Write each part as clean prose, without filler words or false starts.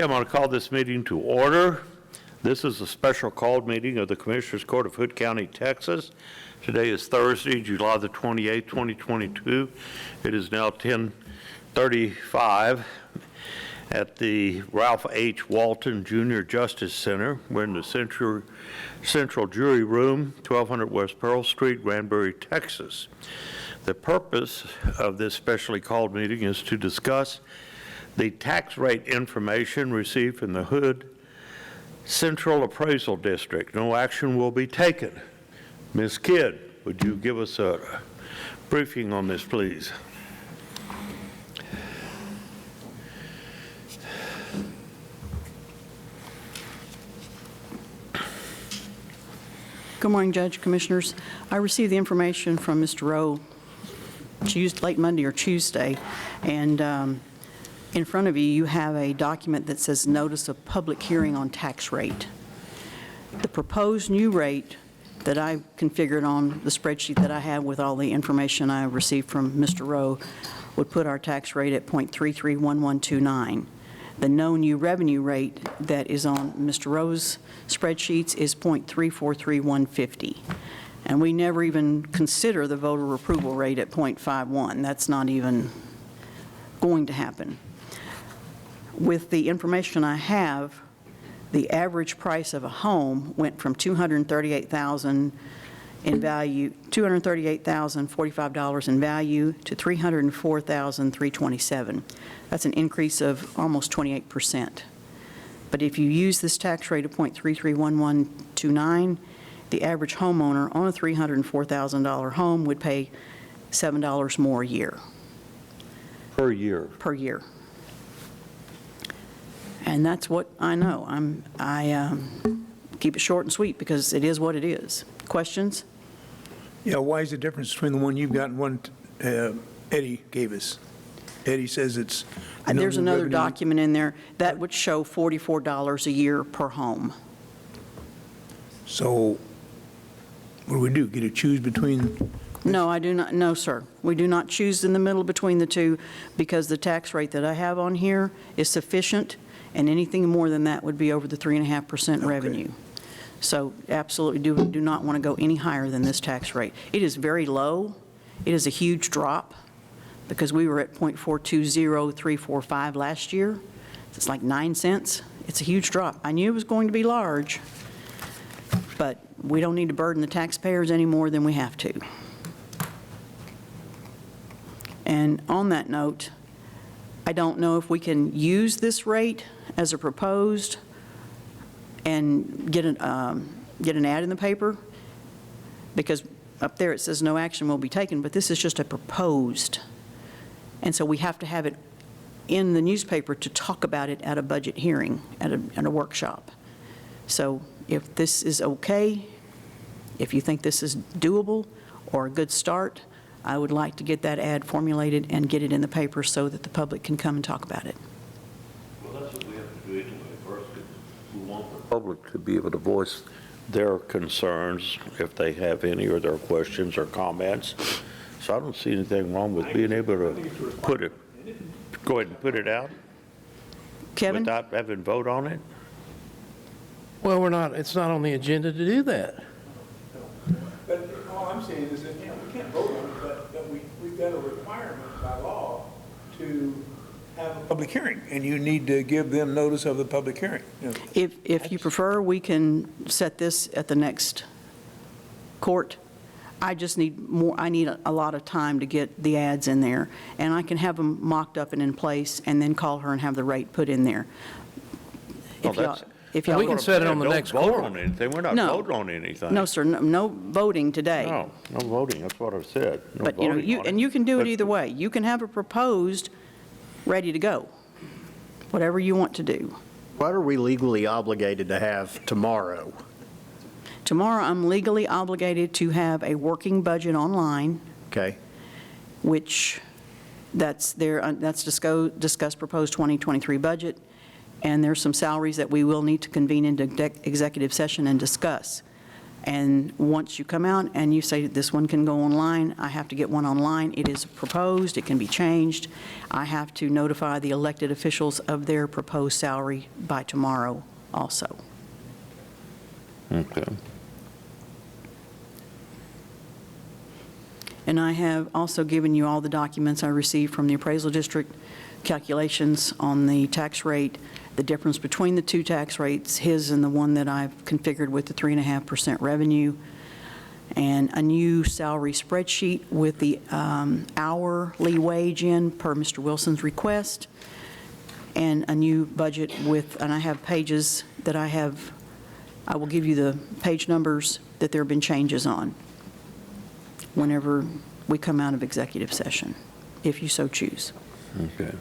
I'm going to call this meeting to order. This is a special called meeting of the Commissioners Court of Hood County, Texas. Today is Thursday, July the 28th, 2022. It is now 10:35 at the Ralph H. Walton Jr. Justice Center. We're in the Central Jury Room, 1200 West Pearl Street, Granbury, Texas. The purpose of this specially called meeting is to discuss the tax rate information received from the Hood Central Appraisal District. No action will be taken. Ms. Kidd, would you give us a briefing on this, please? Good morning, Judge, Commissioners. I received the information from Mr. Rowe late Monday or Tuesday, and in front of you, you have a document that says Notice of Public Hearing on Tax Rate. The proposed new rate that I configured on the spreadsheet that I have with all the information I received from Mr. Rowe would put our tax rate at 0.331129. The known new revenue rate that is on Mr. Rowe's spreadsheets is 0.343150. And we never even consider the voter approval rate at 0.51. That's not even going to happen. With the information I have, the average price of a home went from $238,000 in value, $238,045 in value to $304,327. That's an increase of almost 28%. But if you use this tax rate of 0.331129, the average homeowner on a $304,000 home would pay $7 more a year. Per year. Per year. And that's what I know. I keep it short and sweet because it is what it is. Questions? Yeah, why is the difference between the one you've got and one Eddie gave us? Eddie says it's... There's another document in there that would show $44 a year per home. So what do we do? Get to choose between... No, I do not. No, sir. We do not choose in the middle between the two because the tax rate that I have on here is sufficient, and anything more than that would be over the 3.5% revenue. So absolutely do not want to go any higher than this tax rate. It is very low. It is a huge drop because we were at 0.420345 last year. It's like 9 cents. It's a huge drop. I knew it was going to be large, but we don't need to burden the taxpayers any more than we have to. And on that note, I don't know if we can use this rate as a proposed and get an ad in the paper, because up there it says no action will be taken, but this is just a proposed. And so we have to have it in the newspaper to talk about it at a budget hearing, at a workshop. So if this is okay, if you think this is doable or a good start, I would like to get that ad formulated and get it in the paper so that the public can come and talk about it. Well, that's what we have to do anyway. First, we want the public to be able to voice their concerns if they have any, or their questions or comments. So I don't see anything wrong with being able to put it, go ahead and put it out. Kevin? Without having vote on it? Well, it's not on the agenda to do that. But all I'm saying is that, we can't vote on it, but we've got a requirement by law to have a public hearing, and you need to give them notice of the public hearing. If you prefer, we can set this at the next court. I just need more. I need a lot of time to get the ads in there, and I can have them mocked up and in place, and then call her and have the rate put in there. If we can set it on the next vote court. on anything. We're not voting on anything. No, sir. No voting today. No voting. That's what I've said. No but voting you can do it either way. You can have it proposed, ready to go. Whatever you want to do. What are we legally obligated to have tomorrow? Tomorrow, I'm legally obligated to have a working budget online. Okay. Which that's discuss proposed 2023 budget, and there's some salaries that we will need to convene into executive session and discuss. And once you come out and you say this one can go online, I have to get one online. It is proposed, it can be changed. I have to notify the elected officials of their proposed salary by tomorrow also. Okay. And I have also given you all the documents I received from the appraisal district, calculations on the tax rate, the difference between the two tax rates, his and the one that I've configured with the 3.5% revenue, and a new salary spreadsheet with the hourly wage in per Mr. Wilson's request, and a new budget with, and I have pages that I will give you the page numbers that there have been changes on whenever we come out of executive session, if you so choose. Okay.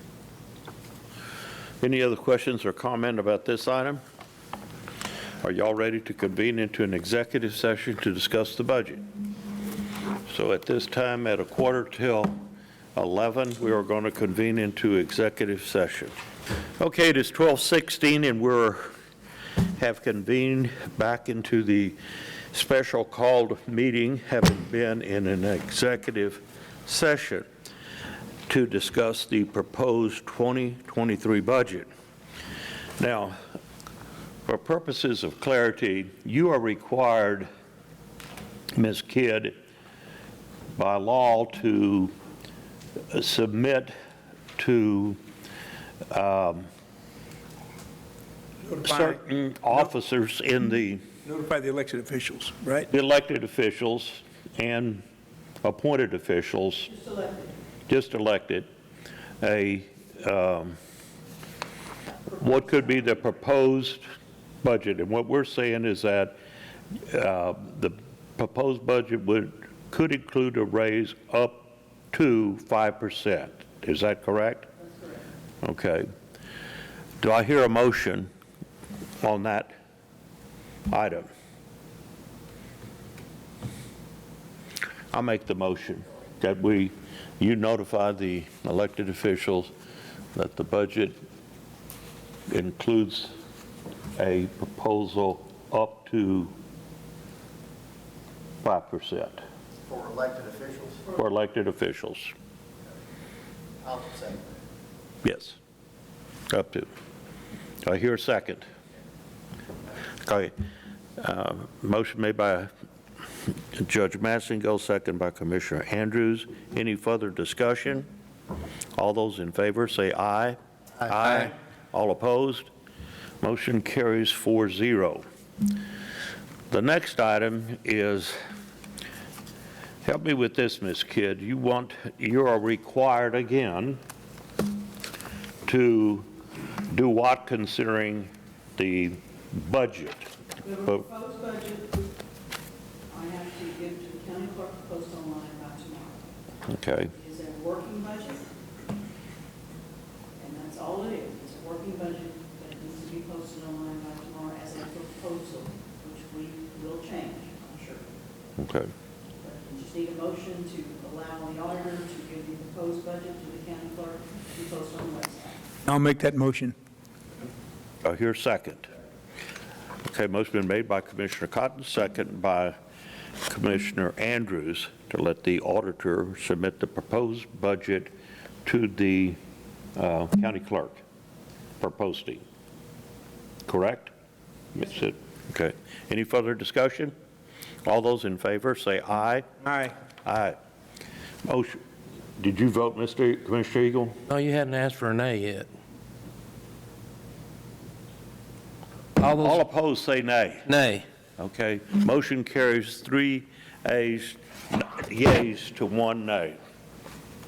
Any other questions or comment about this item? Are y'all ready to convene into an executive session to discuss the budget? So at this time, at 11:15, we are going to convene into executive session. Okay, it is 12:16, and have convened back into the special called meeting, having been in an executive session to discuss the proposed 2023 budget. Now, for purposes of clarity, you are required, Ms. Kidd, by law to submit to certain officers in the Notify the elected officials, right? elected officials and appointed officials. Just elected, what could be the proposed budget. And what we're saying is that the proposed budget could include a raise up to 5%. Is that correct? That's correct. Okay. Do I hear a motion on that item? I'll make the motion that you notify the elected officials that the budget includes a proposal up to 5%. For elected officials? For elected officials. I'll say. Yes. Up to. Do I hear a second? Okay. Motion made by Judge Massingill, second by Commissioner Andrews. Any further discussion? All those in favor say aye. Aye. All opposed? Motion carries 4-0. The next item is, help me with this, Ms. Kidd. You are required again to do what considering the budget? The proposed budget, I have to give to the county clerk to post online by tomorrow. Okay. It is a working budget, and that's all it is. It's a working budget that needs to be posted online by tomorrow as a proposal, which we will change, I'm sure. Okay. But you just need a motion to allow the auditor to give the proposed budget to the county clerk to be posted on the website. I'll make that motion. I hear second. Okay, motion been made by Commissioner Cotton, second by Commissioner Andrews to let the auditor submit the proposed budget to the county clerk for posting. Correct? Yes, sir. Okay. Any further discussion? All those in favor say aye. Aye. Aye. Motion. Did you vote, Commissioner Eagle? No, you hadn't asked for an A yet. All All those, opposed say nay. nay. Okay. Motion carries 3 yeas to 1 nay.